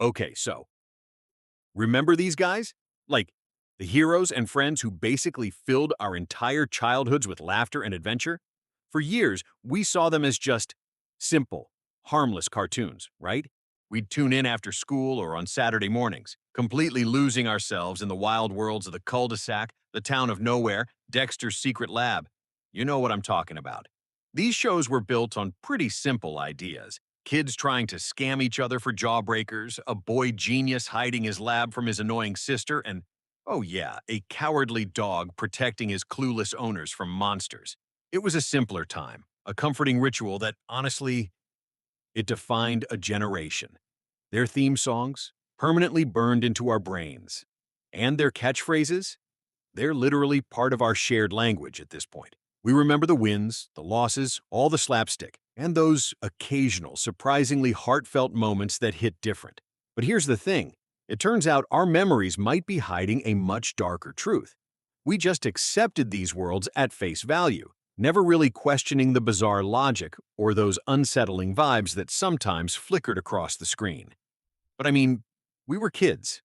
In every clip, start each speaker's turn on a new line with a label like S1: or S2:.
S1: Okay, so remember these guys? Like the heroes and friends who basically filled our entire childhoods with laughter and adventure? For years, we saw them as just simple, harmless cartoons, right? We'd tune in after school or on Saturday mornings, completely losing ourselves in the wild worlds of the cul-de-sac, the town of nowhere, Dexter's secret lab. You know what I'm talking about. These shows were built on pretty simple ideas. Kids trying to scam each other for jawbreakers, a boy genius hiding his lab from his annoying sister, and, oh yeah, a cowardly dog protecting his clueless owners from monsters. It was a simpler time, a comforting ritual that, honestly, it defined a generation. Their theme songs, permanently burned into our brains. And their catchphrases, they're literally part of our shared language at this point. We remember the wins, the losses, all the slapstick, and those occasional, surprisingly heartfelt moments that hit different. But here's the thing. It turns out our memories might be hiding a much darker truth. We just accepted these worlds at face value, never really questioning the bizarre logic or those unsettling vibes that sometimes flickered across the screen. But I mean, we were kids.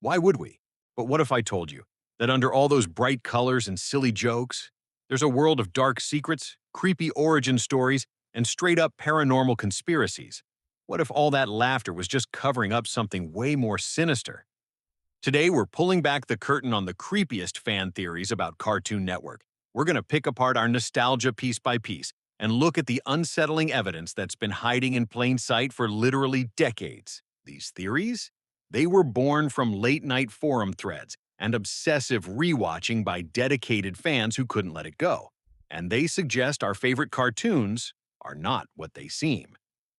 S1: Why would we? But what if I told you that under all those bright colors and silly jokes, there's a world of dark secrets, creepy origin stories, and straight-up paranormal conspiracies? What if all that laughter was just covering up something way more sinister? Today, we're pulling back the curtain on the creepiest fan theories about Cartoon Network. We're going to pick apart our nostalgia piece by piece and look at the unsettling evidence that's been hiding in plain sight for literally decades. These theories? They were born from late-night forum threads and obsessive rewatching by dedicated fans who couldn't let it go. And they suggest our favorite cartoons are not what they seem.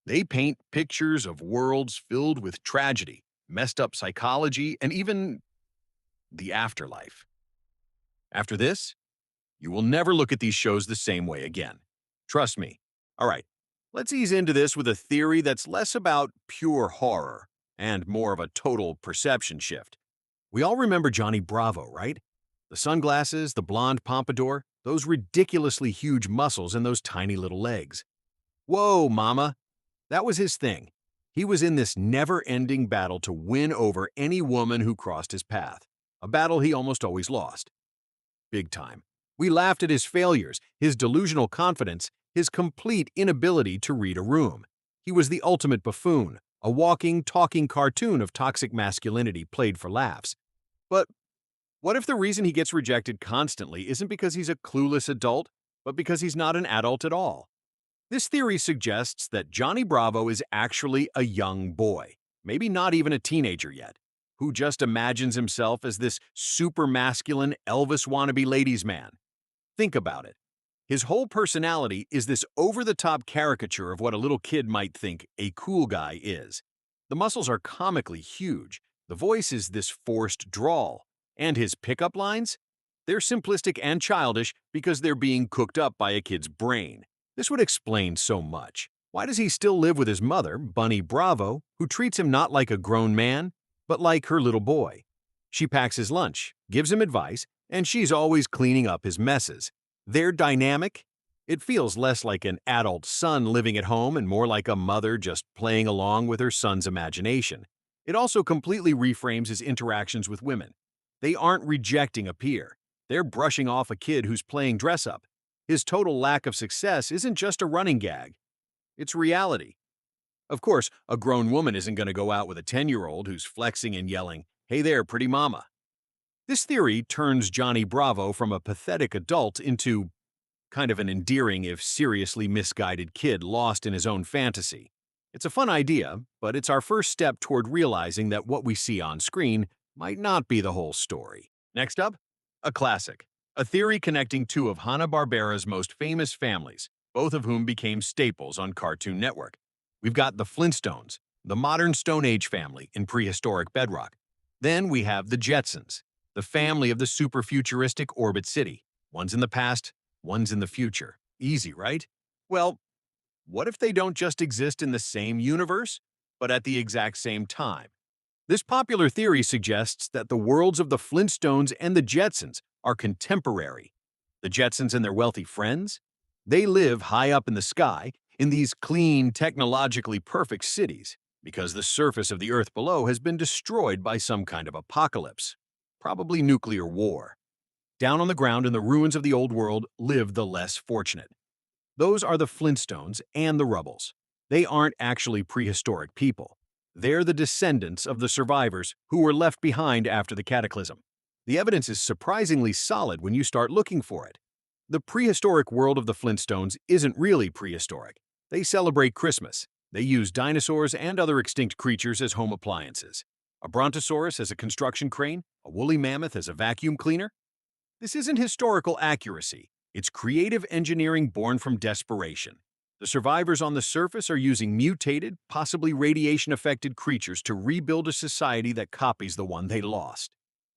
S1: They paint pictures of worlds filled with tragedy, messed up psychology, and even the afterlife. After this, you will never look at these shows the same way again. Trust me. All right, let's ease into this with a theory that's less about pure horror and more of a total perception shift. We all remember Johnny Bravo, right? The sunglasses, the blonde pompadour, those ridiculously huge muscles, and those tiny little legs. Whoa, mama! That was his thing. He was in this never-ending battle to win over any woman who crossed his path, a battle he almost always lost. Big time. We laughed at his failures, his delusional confidence, his complete inability to read a room. He was the ultimate buffoon, a walking, talking cartoon of toxic masculinity played for laughs. But what if the reason he gets rejected constantly isn't because he's a clueless adult, but because he's not an adult at all? This theory suggests that Johnny Bravo is actually a young boy, maybe not even a teenager yet, who just imagines himself as this super masculine Elvis wannabe ladies' man. Think about it. His whole personality is this over-the-top caricature of what a little kid might think a cool guy is. The muscles are comically huge, the voice is this forced drawl, and his pickup lines? They're simplistic and childish because they're being cooked up by a kid's brain. This would explain so much. Why does he still live with his mother, Bunny Bravo, who treats him not like a grown man, but like her little boy? She packs his lunch, gives him advice, and she's always cleaning up his messes. Their dynamic? It feels less like an adult son living at home and more like a mother just playing along with her son's imagination. It also completely reframes his interactions with women. They aren't rejecting a peer. They're brushing off a kid who's playing dress-up. His total lack of success isn't just a running gag. It's reality. Of course, a grown woman isn't going to go out with a 10-year-old who's flexing and yelling, "Hey there, pretty mama." This theory turns Johnny Bravo from a pathetic adult into kind of an endearing if seriously misguided kid lost in his own fantasy. It's a fun idea, but it's our first step toward realizing that what we see on screen might not be the whole story. Next up, a classic. A theory connecting two of Hanna-Barbera's most famous families, both of whom became staples on Cartoon Network. We've got the Flintstones, the modern Stone Age family in prehistoric Bedrock. Then we have the Jetsons, the family of the super futuristic Orbit City. One's in the past, one's in the future. Easy, right? Well, what if they don't just exist in the same universe, but at the exact same time? This popular theory suggests that the worlds of the Flintstones and the Jetsons are contemporary. The Jetsons and their wealthy friends? They live high up in the sky, in these clean, technologically perfect cities. because the surface of the Earth below has been destroyed by some kind of apocalypse, probably nuclear war. Down on the ground in the ruins of the old world live the less fortunate. Those are the Flintstones and the Rubbles. They aren't actually prehistoric people. They're the descendants of the survivors who were left behind after the cataclysm. The evidence is surprisingly solid when you start looking for it. The prehistoric world of the Flintstones isn't really prehistoric. They celebrate Christmas. They use dinosaurs and other extinct creatures as home appliances. A brontosaurus as a construction crane, a woolly mammoth as a vacuum cleaner. This isn't historical accuracy. It's creative engineering born from desperation. The survivors on the surface are using mutated, possibly radiation-affected creatures to rebuild a society that copies the one they lost.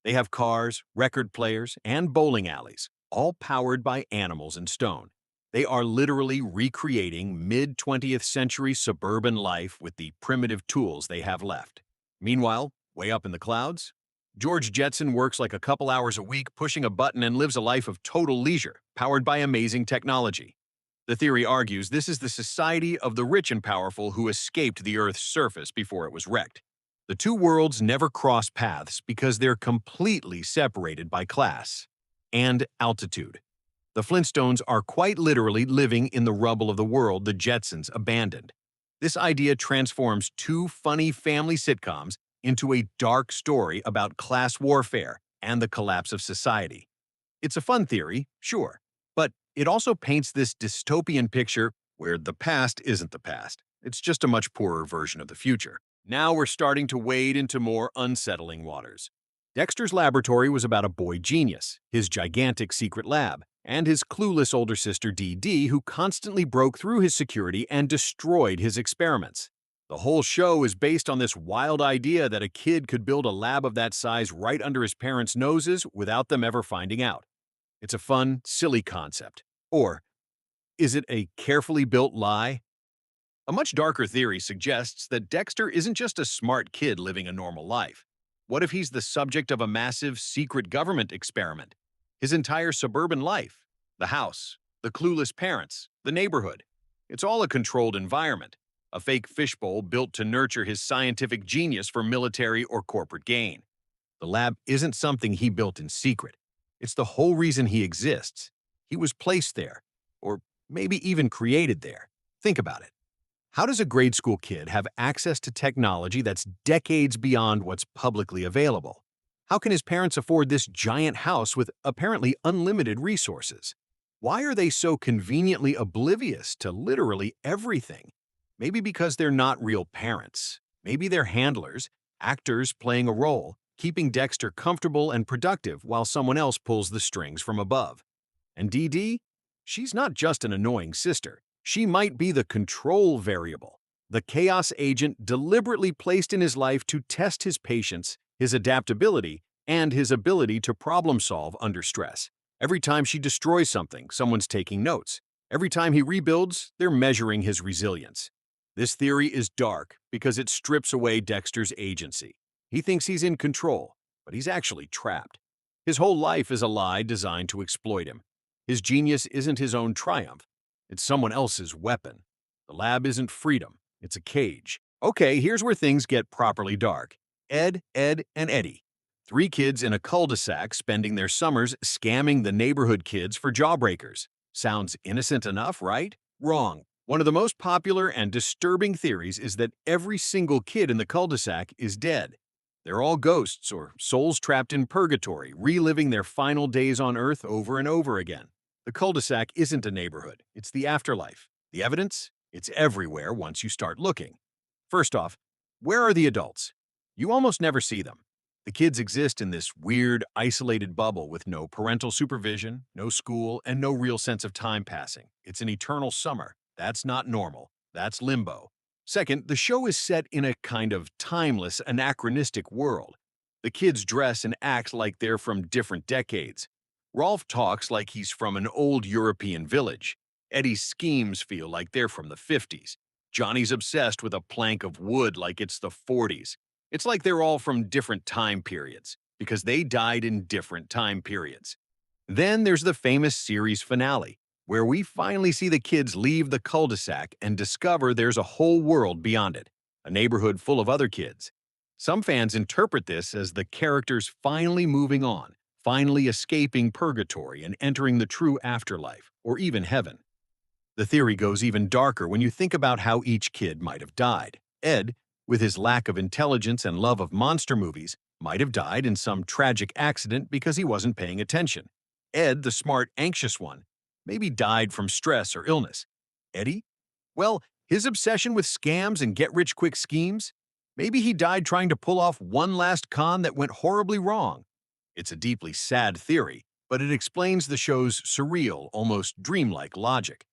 S1: They have cars, record players, and bowling alleys, all powered by animals and stone. They are literally recreating mid-20th century suburban life with the primitive tools they have left. Meanwhile, way up in the clouds, George Jetson works like a couple hours a week pushing a button and lives a life of total leisure, powered by amazing technology. The theory argues this is the society of the rich and powerful who escaped the Earth's surface before it was wrecked. The two worlds never cross paths because they're completely separated by class and altitude. The Flintstones are quite literally living in the rubble of the world the Jetsons abandoned. This idea transforms two funny family sitcoms into a dark story about class warfare and the collapse of society. It's a fun theory, sure, but it also paints this dystopian picture where the past isn't the past. It's just a much poorer version of the future. Now we're starting to wade into more unsettling waters. Dexter's laboratory was about a boy genius, his gigantic secret lab, and his clueless older sister Dee Dee, who constantly broke through his security and destroyed his experiments. The whole show is based on this wild idea that a kid could build a lab of that size right under his parents' noses without them ever finding out. It's a fun, silly concept. Or, is it a carefully built lie? A much darker theory suggests that Dexter isn't just a smart kid living a normal life. What if he's the subject of a massive, secret government experiment? His entire suburban life, the house, the clueless parents, the neighborhood. It's all a controlled environment, a fake fishbowl built to nurture his scientific genius for military or corporate gain. The lab isn't something he built in secret. It's the whole reason he exists. He was placed there, or maybe even created there. Think about it. How does a grade school kid have access to technology that's decades beyond what's publicly available? How can his parents afford this giant house with apparently unlimited resources? Why are they so conveniently oblivious to literally everything? Maybe because they're not real parents. Maybe they're handlers, actors playing a role, keeping Dexter comfortable and productive while someone else pulls the strings from above. And Dee Dee? She's not just an annoying sister. She might be the control variable, the chaos agent deliberately placed in his life to test his patience, his adaptability, and his ability to problem solve under stress. Every time she destroys something, someone's taking notes. Every time he rebuilds, they're measuring his resilience. This theory is dark because it strips away Dexter's agency. He thinks he's in control, but he's actually trapped. His whole life is a lie designed to exploit him. His genius isn't his own triumph. It's someone else's weapon. The lab isn't freedom. It's a cage. Okay, here's where things get properly dark. Ed, and Eddie. Three kids in a cul-de-sac spending their summers scamming the neighborhood kids for jawbreakers. Sounds innocent enough, right? Wrong. One of the most popular and disturbing theories is that every single kid in the cul-de-sac is dead. They're all ghosts or souls trapped in purgatory, reliving their final days on Earth over and over again. The cul-de-sac isn't a neighborhood, it's the afterlife. The evidence? It's everywhere once you start looking. First off, where are the adults? You almost never see them. The kids exist in this weird, isolated bubble with no parental supervision, no school, and no real sense of time passing. It's an eternal summer. That's not normal. That's limbo. Second, the show is set in a kind of timeless, anachronistic world. The kids dress and act like they're from different decades. Rolf talks like he's from an old European village. Eddie's schemes feel like they're from the 50s. Johnny's obsessed with a plank of wood like it's the 40s. It's like they're all from different time periods, because they died in different time periods. Then there's the famous series finale, where we finally see the kids leave the cul-de-sac and discover there's a whole world beyond it. a neighborhood full of other kids. Some fans interpret this as the characters finally moving on, finally escaping purgatory and entering the true afterlife, or even heaven. The theory goes even darker when you think about how each kid might have died. Ed, with his lack of intelligence and love of monster movies, might have died in some tragic accident because he wasn't paying attention. Ed, the smart, anxious one, maybe died from stress or illness. Eddie? Well, his obsession with scams and get-rich-quick schemes? Maybe he died trying to pull off one last con that went horribly wrong. It's a deeply sad theory, but it explains the show's surreal, almost dreamlike logic.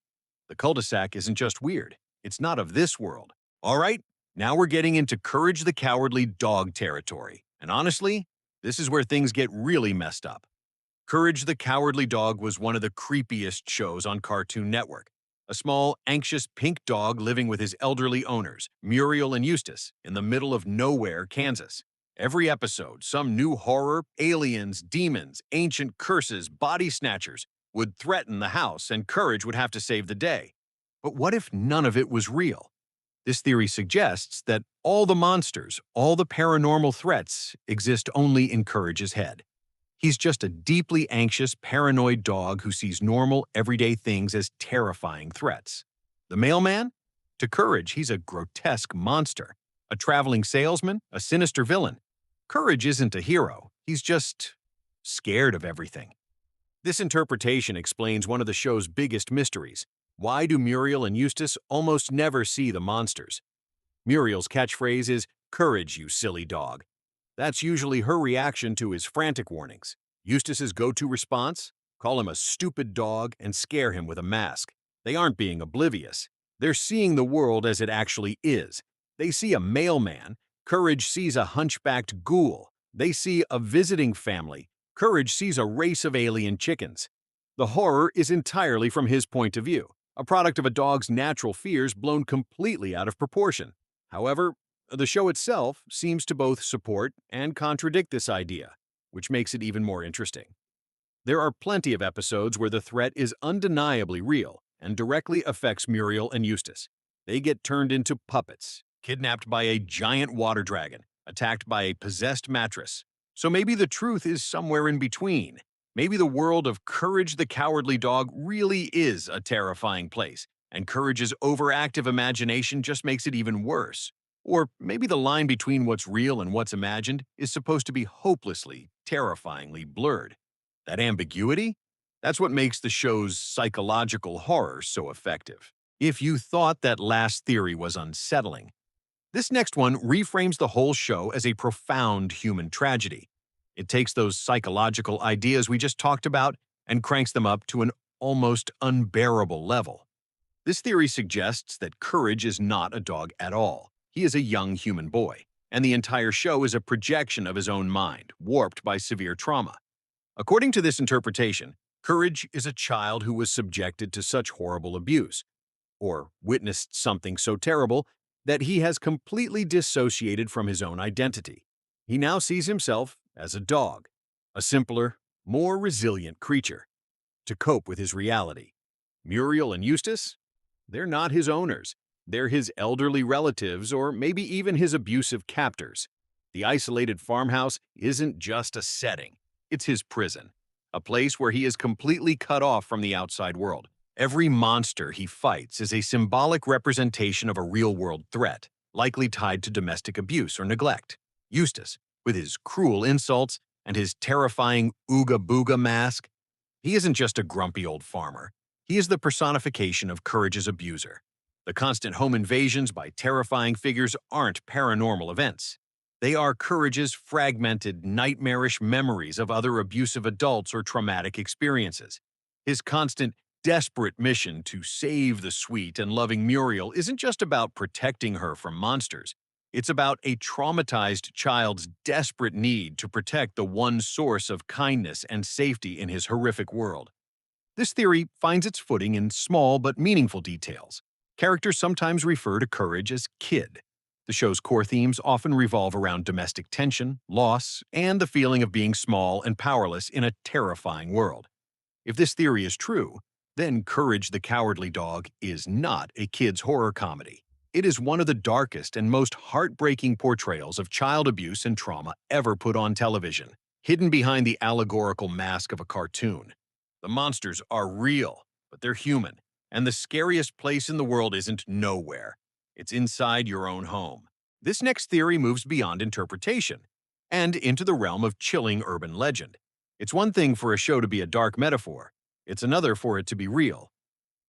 S1: The cul-de-sac isn't just weird. It's not of this world. All right, now we're getting into Courage the Cowardly Dog territory. And honestly, this is where things get really messed up. Courage the Cowardly Dog was one of the creepiest shows on Cartoon Network. A small, anxious pink dog living with his elderly owners, Muriel and Eustace, in the middle of nowhere, Kansas. Every episode, some new horror, aliens, demons, ancient curses, body snatchers, would threaten the house, and Courage would have to save the day. But what if none of it was real? This theory suggests that all the monsters, all the paranormal threats, exist only in Courage's head. He's just a deeply anxious, paranoid dog who sees normal, everyday things as terrifying threats. The mailman? To Courage, he's a grotesque monster, a traveling salesman, a sinister villain. Courage isn't a hero, he's just scared of everything. This interpretation explains one of the show's biggest mysteries. Why do Muriel and Eustace almost never see the monsters? Muriel's catchphrase is, "Courage, you silly dog." That's usually her reaction to his frantic warnings. Eustace's go-to response? Call him a stupid dog and scare him with a mask. They aren't being oblivious. They're seeing the world as it actually is. They see a mailman. Courage sees a hunchbacked ghoul. They see a visiting family. Courage sees a race of alien chickens. The horror is entirely from his point of view, a product of a dog's natural fears blown completely out of proportion. However, the show itself seems to both support and contradict this idea, which makes it even more interesting. There are plenty of episodes where the threat is undeniably real and directly affects Muriel and Eustace. They get turned into puppets, kidnapped by a giant water dragon, attacked by a possessed mattress. So maybe the truth is somewhere in between. Maybe the world of Courage the Cowardly Dog really is a terrifying place, and Courage's overactive imagination just makes it even worse. Or maybe the line between what's real and what's imagined is supposed to be hopelessly, terrifyingly blurred. That ambiguity? That's what makes the show's psychological horror so effective. If you thought that last theory was unsettling, this next one reframes the whole show as a profound human tragedy. It takes those psychological ideas we just talked about and cranks them up to an almost unbearable level. This theory suggests that Courage is not a dog at all. He is a young human boy, and the entire show is a projection of his own mind, warped by severe trauma. According to this interpretation, Courage is a child who was subjected to such horrible abuse, or witnessed something so terrible that he has completely dissociated from his own identity. He now sees himself as a dog, a simpler, more resilient creature, to cope with his reality. Muriel and Eustace? They're not his owners. They're his elderly relatives or maybe even his abusive captors. The isolated farmhouse isn't just a setting, it's his prison, a place where he is completely cut off from the outside world. Every monster he fights is a symbolic representation of a real-world threat, likely tied to domestic abuse or neglect. Eustace, with his cruel insults and his terrifying ooga-booga mask, he isn't just a grumpy old farmer. He is the personification of Courage's abuser. The constant home invasions by terrifying figures aren't paranormal events. They are Courage's fragmented, nightmarish memories of other abusive adults or traumatic experiences. His constant, desperate mission to save the sweet and loving Muriel isn't just about protecting her from monsters. It's about a traumatized child's desperate need to protect the one source of kindness and safety in his horrific world. This theory finds its footing in small but meaningful details. Characters sometimes refer to Courage as Kid. The show's core themes often revolve around domestic tension, loss, and the feeling of being small and powerless in a terrifying world. If this theory is true, then Courage the Cowardly Dog is not a kid's horror comedy. It is one of the darkest and most heartbreaking portrayals of child abuse and trauma ever put on television, hidden behind the allegorical mask of a cartoon. The monsters are real, but they're human, and the scariest place in the world isn't nowhere. It's inside your own home. This next theory moves beyond interpretation and into the realm of chilling urban legend. It's one thing for a show to be a dark metaphor, it's another for it to be real.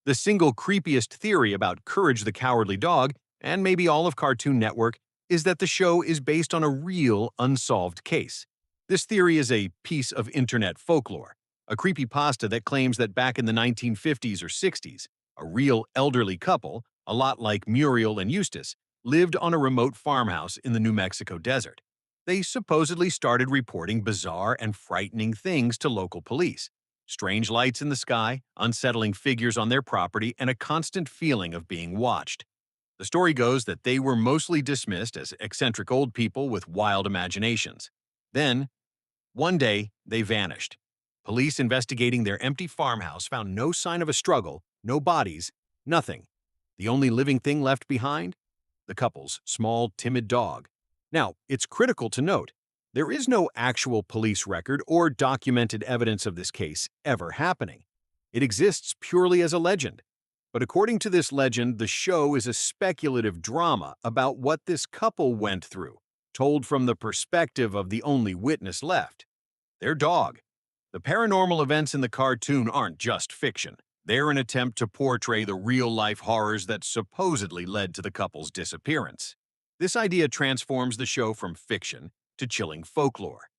S1: The single creepiest theory about Courage the Cowardly Dog, and maybe all of Cartoon Network, is that the show is based on a real, unsolved case. This theory is a piece of internet folklore, a creepypasta that claims that back in the 1950s or 60s, a real elderly couple, a lot like Muriel and Eustace, lived on a remote farmhouse in the New Mexico desert. They supposedly started reporting bizarre and frightening things to local police. Strange lights in the sky, unsettling figures on their property, and a constant feeling of being watched. The story goes that they were mostly dismissed as eccentric old people with wild imaginations. Then, one day, they vanished. Police investigating their empty farmhouse found no sign of a struggle, no bodies, nothing. The only living thing left behind? The couple's small, timid dog. Now, it's critical to note, there is no actual police record or documented evidence of this case ever happening. It exists purely as a legend. But according to this legend, the show is a speculative drama about what this couple went through, told from the perspective of the only witness left, their dog. The paranormal events in the cartoon aren't just fiction. They're an attempt to portray the real-life horrors that supposedly led to the couple's disappearance. This idea transforms the show from fiction to chilling folklore.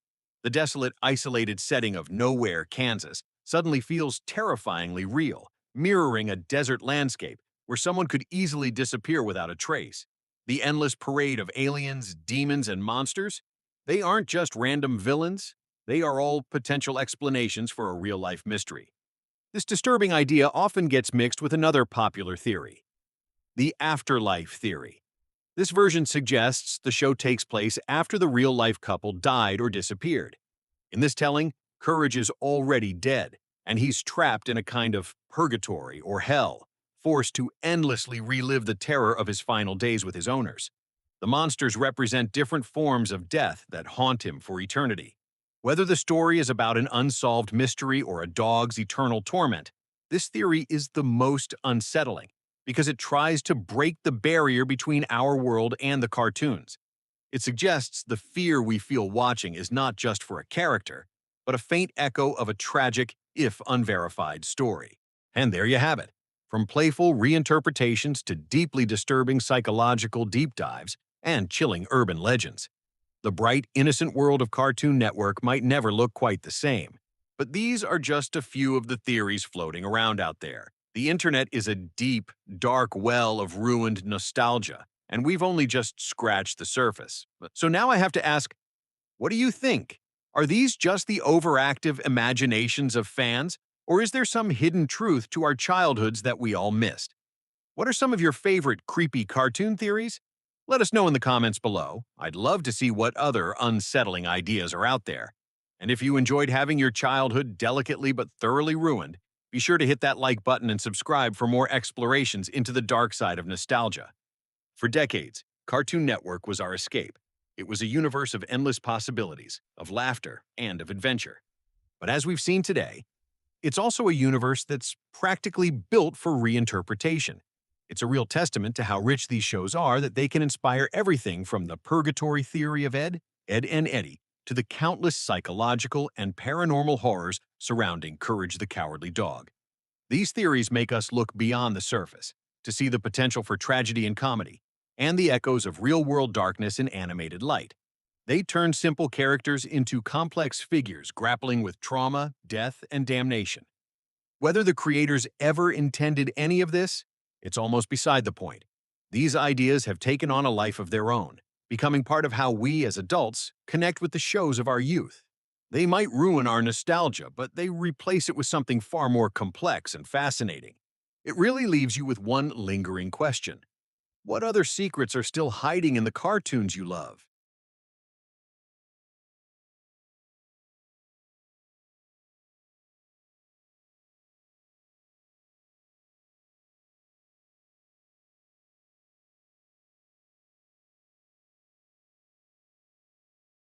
S1: The desolate, isolated setting of nowhere, Kansas, suddenly feels terrifyingly real, mirroring a desert landscape where someone could easily disappear without a trace. The endless parade of aliens, demons, and monsters, they aren't just random villains, they are all potential explanations for a real-life mystery. This disturbing idea often gets mixed with another popular theory, the afterlife theory. This version suggests the show takes place after the real-life couple died or disappeared. In this telling, Courage is already dead, and he's trapped in a kind of purgatory or hell, forced to endlessly relive the terror of his final days with his owners. The monsters represent different forms of death that haunt him for eternity. Whether the story is about an unsolved mystery or a dog's eternal torment, this theory is the most unsettling because it tries to break the barrier between our world and the cartoons. It suggests the fear we feel watching is not just for a character, but a faint echo of a tragic, if unverified, story. And there you have it. From playful reinterpretations to deeply disturbing psychological deep dives and chilling urban legends. The bright, innocent world of Cartoon Network might never look quite the same. But these are just a few of the theories floating around out there. The internet is a deep, dark well of ruined nostalgia, and we've only just scratched the surface. So now I have to ask, what do you think? Are these just the overactive imaginations of fans, or is there some hidden truth to our childhoods that we all missed? What are some of your favorite creepy cartoon theories? Let us know in the comments below. I'd love to see what other unsettling ideas are out there. And if you enjoyed having your childhood delicately but thoroughly ruined, be sure to hit that like button and subscribe for more explorations into the dark side of nostalgia. For decades, Cartoon Network was our escape. It was a universe of endless possibilities, of laughter, and of adventure. But as we've seen today, it's also a universe that's practically built for reinterpretation. It's a real testament to how rich these shows are that they can inspire everything from the purgatory theory of Ed and Eddie, to the countless psychological and paranormal horrors surrounding Courage the Cowardly Dog. These theories make us look beyond the surface, to see the potential for tragedy and comedy, and the echoes of real-world darkness in animated light. They turn simple characters into complex figures grappling with trauma, death, and damnation. Whether the creators ever intended any of this, it's almost beside the point. These ideas have taken on a life of their own, becoming part of how we as adults connect with the shows of our youth. They might ruin our nostalgia, but they replace it with something far more complex and fascinating. It really leaves you with one lingering question. What other secrets are still hiding in the cartoons you love?